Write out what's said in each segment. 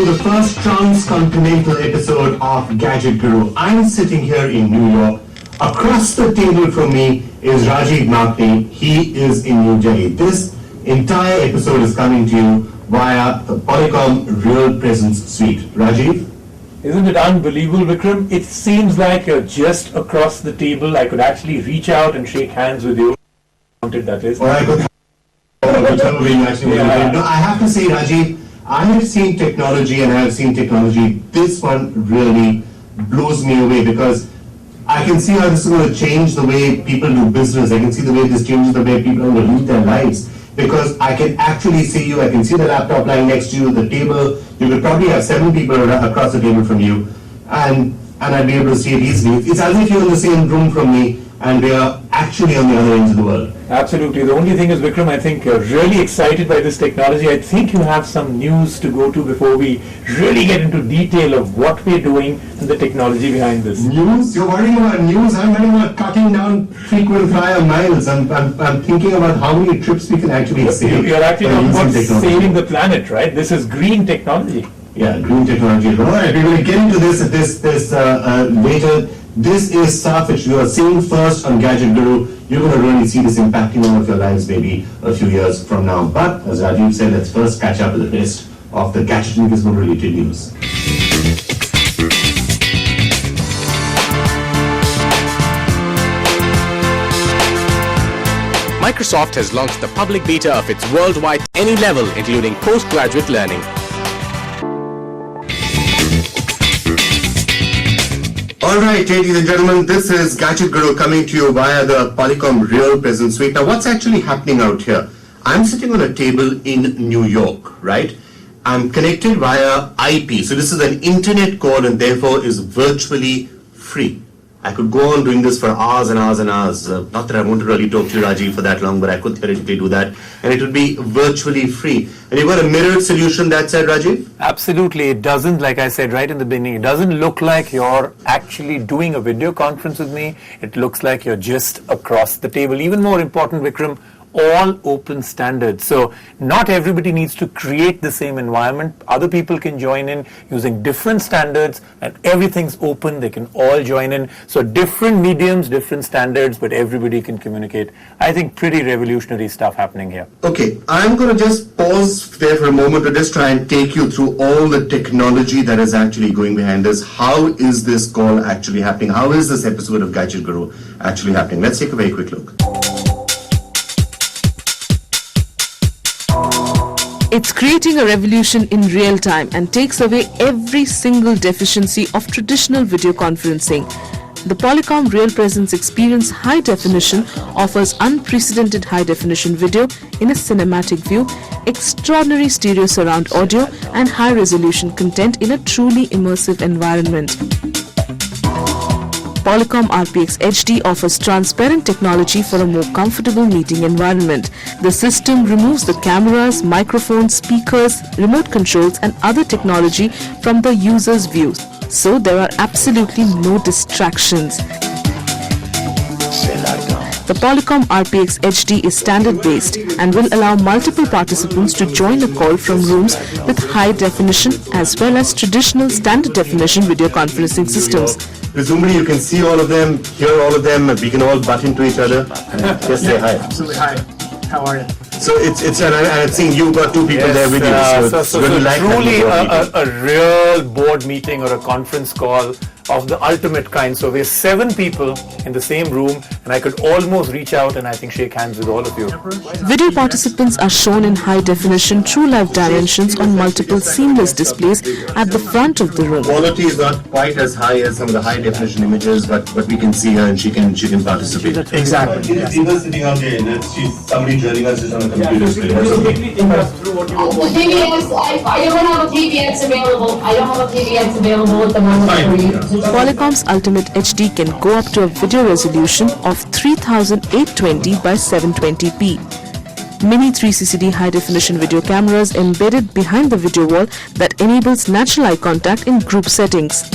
to the first transcontinental episode of Gadget Guru. I'm sitting here in New York. Across the table from me is Rajiv Makhni. He is in New Delhi. This entire episode is coming to you via the Polycom RealPresence suite. Rajiv? Isn't it unbelievable, Vikram? It seems like you're just across the table. I could actually reach out and shake hands with you. That is. Or I could No, I have to say, Rajiv, I have seen technology and I have seen technology. This one really blows me away because I can see how this is going to change the way people do business. I can see the way this changes the way people are going to lead their lives. Because I can actually see you, I can see the laptop lying next to you, the table. You could probably have 7 people across the table from you, and I'd be able to see it easily. It's as if you're in the same room from me, and we are actually on the other ends of the world. Absolutely. The only thing is, Vikram, I think you're really excited by this technology. I think you have some news to go to before we really get into detail of what we're doing and the technology behind this. News? You're worrying about news? I'm worrying about cutting down frequent flyer miles. I'm thinking about how many trips we can actually save. You're actually talking about saving the planet, right? This is green technology. Yeah, green technology. All right, we're going to get into this later. This is stuff which you are seeing first on Gadget Guru. You're going to really see this impacting all of your lives maybe a few years from now. But as Rajiv said, let's first catch up with the rest of the Gadget Guru related news. Microsoft has launched the public beta of its worldwide any level, including postgraduate learning. Alright, ladies and gentlemen, this is Gadget Guru coming to you via the Polycom RealPresence suite. Now, what's actually happening out here? I'm sitting on a table in New York, right? I'm connected via IP. So this is an internet call and therefore is virtually free. I could go on doing this for hours and hours and hours. Not that I want to really talk to you, Rajiv, for that long, but I could theoretically do that. And it would be virtually free. And you've got a mirrored solution, that said, Rajiv? Absolutely. It doesn't, like I said right in the beginning, it doesn't look like you're actually doing a video conference with me. It looks like you're just across the table. Even more important, Vikram, all open standards. So not everybody needs to create the same environment. Other people can join in using different standards and everything's open. They can all join in. So different mediums, different standards, but everybody can communicate. I think pretty revolutionary stuff happening here. Okay, I'm going to just pause there for a moment to just try and take you through all the technology that is actually going behind this. How is this call actually happening? How is this episode of Gadget Guru actually happening? Let's take a very quick look. It's creating a revolution in real time and takes away every single deficiency of traditional video conferencing. The Polycom RealPresence Experience High Definition offers unprecedented high-definition video in a cinematic view, extraordinary stereo surround audio, and high-resolution content in a truly immersive environment. Polycom RPX HD offers transparent technology for a more comfortable meeting environment. The system removes the cameras, microphones, speakers, remote controls and other technology from the user's view, so there are absolutely no distractions. The Polycom RPX HD is standard-based and will allow multiple participants to join a call from rooms with high definition as well as traditional standard definition video conferencing systems. Presumably you can see all of them, hear all of them, and we can all butt into each other. Just say hi. Absolutely. Hi. How are you? So and I'm seeing you've got 2 people there with you. So truly a real board meeting or a conference call of the ultimate kind. So we're 7 people in the same room and I could almost reach out and I think shake hands with all of you. Video participants are shown in high definition true life dimensions on multiple seamless displays at the front of the room. Quality is not quite as high as some of the high definition images, but we can see her and she can participate. Exactly. Yes. Even sitting out there, she's somebody joining us just on a computer screen. I don't have a PBX available. I don't have a PBX available at the moment for you. Polycom's Ultimate HD can go up to a video resolution of 3820 by 720p. Mini 360D high-definition video cameras embedded behind the video wall that enables natural eye contact in group settings.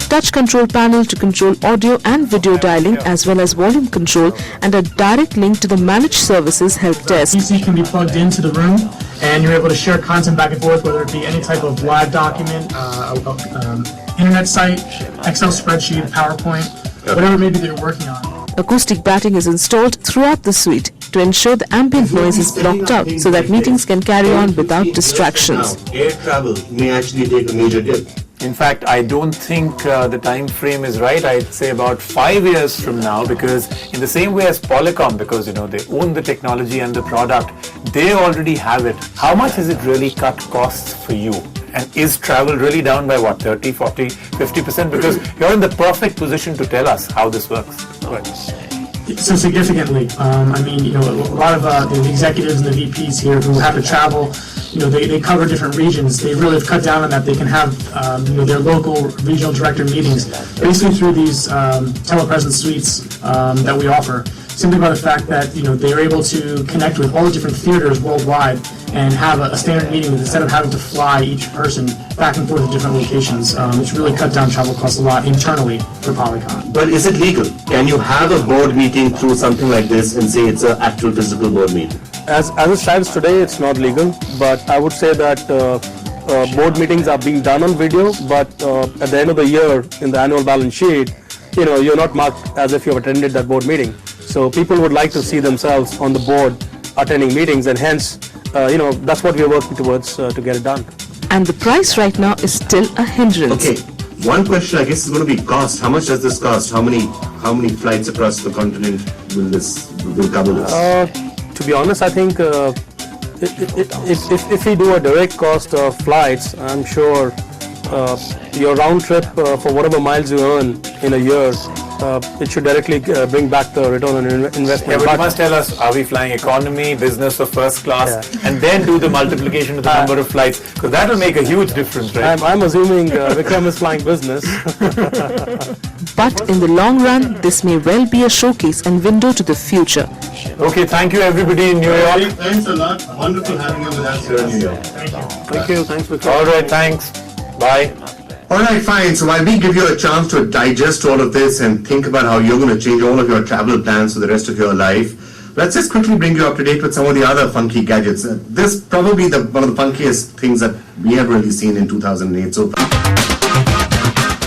Touch control panel to control audio and video dialing as well as volume control and a direct link to the managed services help desk. PC can be plugged into the room and you're able to share content back and forth, whether it be any type of live document, internet site, Excel spreadsheet, PowerPoint, whatever it may be that you're working on. Acoustic batting is installed throughout the suite to ensure the ambient noise is blocked out so that meetings can carry on without distractions. Air travel may actually take a major dip. In fact, I don't think the time frame is right. I'd say about 5 years from now, because in the same way as Polycom, because they own the technology and the product, they already have it. How much has it really cut costs for you? And is travel really down by what, 30, 40, 50%? Because you're in the perfect position to tell us how this works. So significantly, a lot of the executives and the VPs here who have to travel, they cover different regions. They really have cut down on that. They can have, their local regional director meetings basically through these telepresence suites that we offer. Simply by the fact that, they're able to connect with all the different theaters worldwide and have a standard meeting instead of having to fly each person back and forth to different locations. It's really cut down travel costs a lot internally for Polycom. But is it legal? Can you have a board meeting through something like this and say it's an actual physical board meeting? As it stands today, it's not legal, but I would say that board meetings are being done on video, but at the end of the year, in the annual balance sheet, you're not marked as if you've attended that board meeting. So people would like to see themselves on the board attending meetings, and hence, that's what we're working towards to get it done. And the price right now is still a hindrance. Okay, one question I guess is going to be cost. How much does this cost? How many flights across the continent will cover this? To be honest, I think if we do a direct cost of flights, I'm sure your round trip for whatever miles you earn in a year, it should directly bring back the return on investment. Yeah, but you must tell us, are we flying economy, business or first class, and then do the multiplication of the number of flights, because that will make a huge difference, right? I'm assuming Vikram is flying business. But in the long run, this may well be a showcase and window to the future. Okay, thank you everybody in New York. Thanks a lot. Wonderful having you with us here in New York. Thank you. Thanks, Vikram. All right, thanks. Bye. All right, fine. So while we give you a chance to digest all of this and think about how you're going to change all of your travel plans for the rest of your life, let's just quickly bring you up to date with some of the other funky gadgets. This is probably one of the funkiest things that we have really seen in 2008 so far.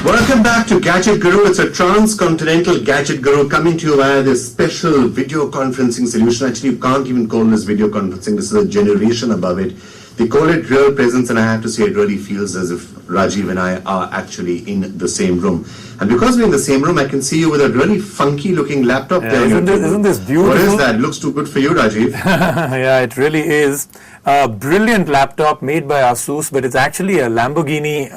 Welcome back to Gadget Guru. It's a transcontinental Gadget Guru coming to you via this special video conferencing solution. Actually, you can't even call this video conferencing. This is a generation above it. They call it RealPresence, and I have to say it really feels as if Rajiv and I are actually in the same room. And because we're in the same room, I can see you with a really funky looking laptop there. Isn't this beautiful? What is that? It looks too good for you, Rajiv. Yeah, it really is. A brilliant laptop made by Asus, but it's actually a Lamborghini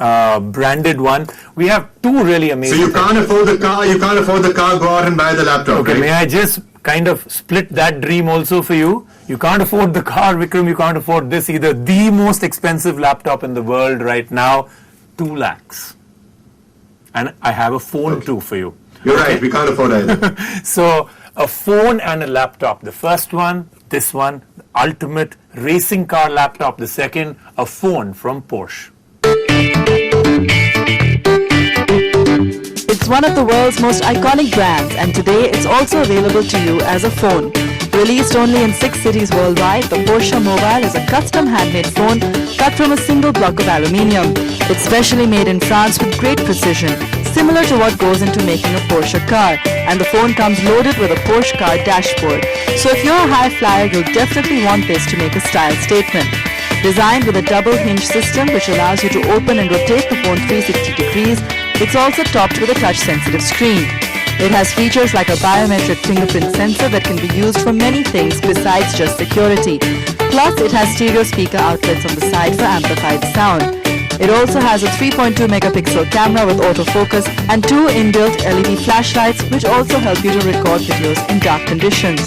branded one. We have two really amazing. So you can't afford the car, go out and buy the laptop, okay, right? May I just kind of split that dream also for you? You can't afford the car, Vikram, you can't afford this either. The most expensive laptop in the world right now, 2 lakhs. And I have a phone too for you. You're right, we can't afford either. So, a phone and a laptop. The first one, this one, the ultimate racing car laptop. The second, a phone from Porsche. It's one of the world's most iconic brands, and today it's also available to you as a phone. Released only in 6 cities worldwide, the Porsche Mobile is a custom handmade phone cut from a single block of aluminium. It's specially made in France with great precision, similar to what goes into making a Porsche car, and the phone comes loaded with a Porsche car dashboard. So if you're a high flyer, you'll definitely want this to make a style statement. Designed with a double hinge system which allows you to open and rotate the phone 360 degrees, it's also topped with a touch-sensitive screen. It has features like a biometric fingerprint sensor that can be used for many things besides just security. Plus, it has stereo speaker outlets on the side for amplified sound. It also has a 3.2 megapixel camera with autofocus and 2 inbuilt LED flashlights which also help you to record videos in dark conditions.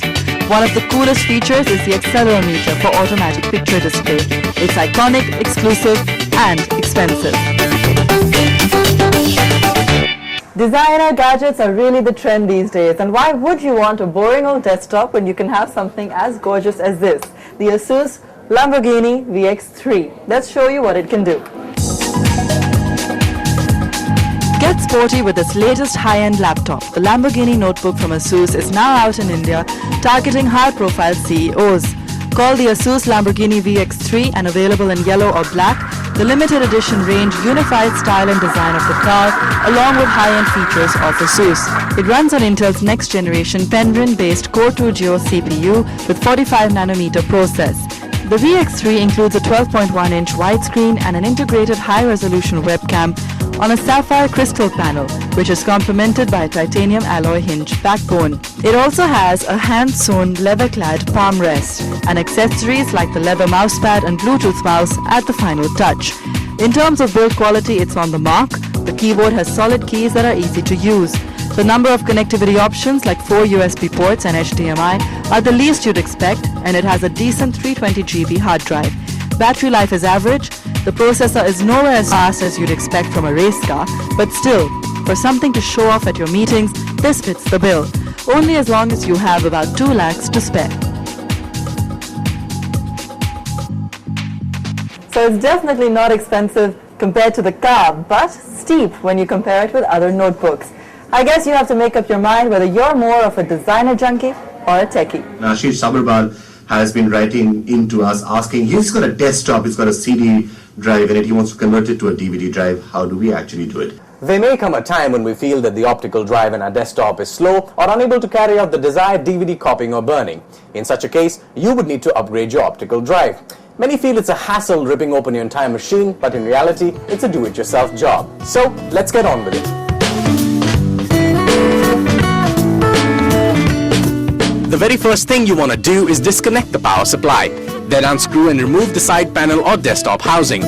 One of the coolest features is the accelerometer for automatic picture display. It's iconic, exclusive, and expensive. Designer gadgets are really the trend these days, and why would you want a boring old desktop when you can have something as gorgeous as this, the Asus Lamborghini VX3. Let's show you what it can do. Get sporty with this latest high-end laptop. The Lamborghini notebook from Asus is now out in India, targeting high-profile CEOs. Called the Asus Lamborghini VX3 and available in yellow or black, the limited edition range unified style and design of the car along with high-end features of Asus. It runs on Intel's next generation Penryn-based Core 2 Duo CPU with 45 nanometer process. The VX3 includes a 12.1-inch widescreen and an integrated high-resolution webcam on a sapphire crystal panel, which is complemented by a titanium alloy hinge backbone. It also has a hand-sewn leather-clad palm rest and accessories like the leather mousepad and Bluetooth mouse at the final touch. In terms of build quality, it's on the mark. The keyboard has solid keys that are easy to use. The number of connectivity options like 4 USB ports and HDMI are the least you'd expect, and it has a decent 320GB hard drive. Battery life is average. The processor is nowhere as fast as you'd expect from a race car, but still, for something to show off at your meetings, this fits the bill. Only as long as you have about 2 lakhs to spare. So it's definitely not expensive compared to the car, but steep when you compare it with other notebooks. I guess you have to make up your mind whether you're more of a designer junkie or a techie. Ashish Sabarbal has been writing into us asking, he's got a desktop, he's got a CD drive in it, he wants to convert it to a DVD drive. How do we actually do it? There may come a time when we feel that the optical drive in our desktop is slow or unable to carry out the desired DVD copying or burning. In such a case, you would need to upgrade your optical drive. Many feel it's a hassle ripping open your entire machine, but in reality, it's a do-it-yourself job. So, let's get on with it. The very first thing you want to do is disconnect the power supply. Then unscrew and remove the side panel or desktop housing.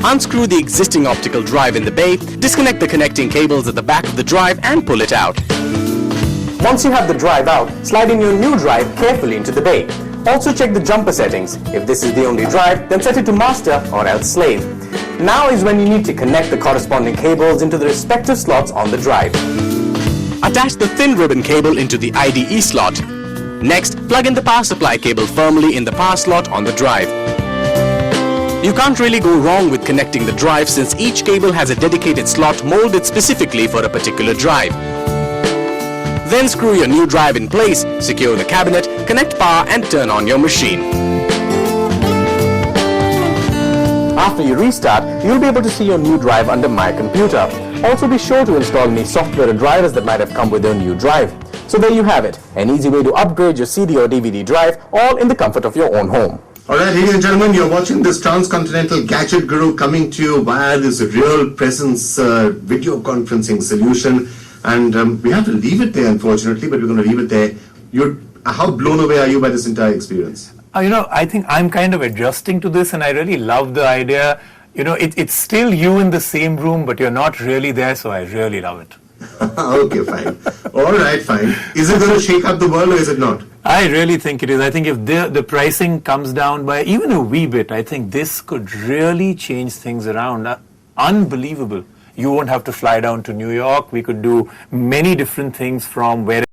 Unscrew the existing optical drive in the bay, disconnect the connecting cables at the back of the drive and pull it out. Once you have the drive out, slide in your new drive carefully into the bay. Also check the jumper settings. If this is the only drive, then set it to master or else slave. Now is when you need to connect the corresponding cables into the respective slots on the drive. Attach the thin ribbon cable into the IDE slot. Next, plug in the power supply cable firmly in the power slot on the drive. You can't really go wrong with connecting the drive since each cable has a dedicated slot molded specifically for a particular drive. Then screw your new drive in place, secure the cabinet, connect power and turn on your machine. After you restart, you'll be able to see your new drive under My Computer. Also be sure to install any software or drivers that might have come with your new drive. So there you have it, an easy way to upgrade your CD or DVD drive, all in the comfort of your own home. Alright, ladies and gentlemen, you're watching this transcontinental Gadget Guru coming to you via this RealPresence video conferencing solution. And we have to leave it there, unfortunately, but we're going to leave it there. How blown away are you by this entire experience? I think I'm kind of adjusting to this, and I really love the idea. It's still you in the same room, but you're not really there, so I really love it. Okay, fine. All right, fine. Is it going to shake up the world or is it not? I really think it is. I think if the pricing comes down by even a wee bit, I think this could really change things around. Unbelievable. You won't have to fly down to New York. We could do many different things from where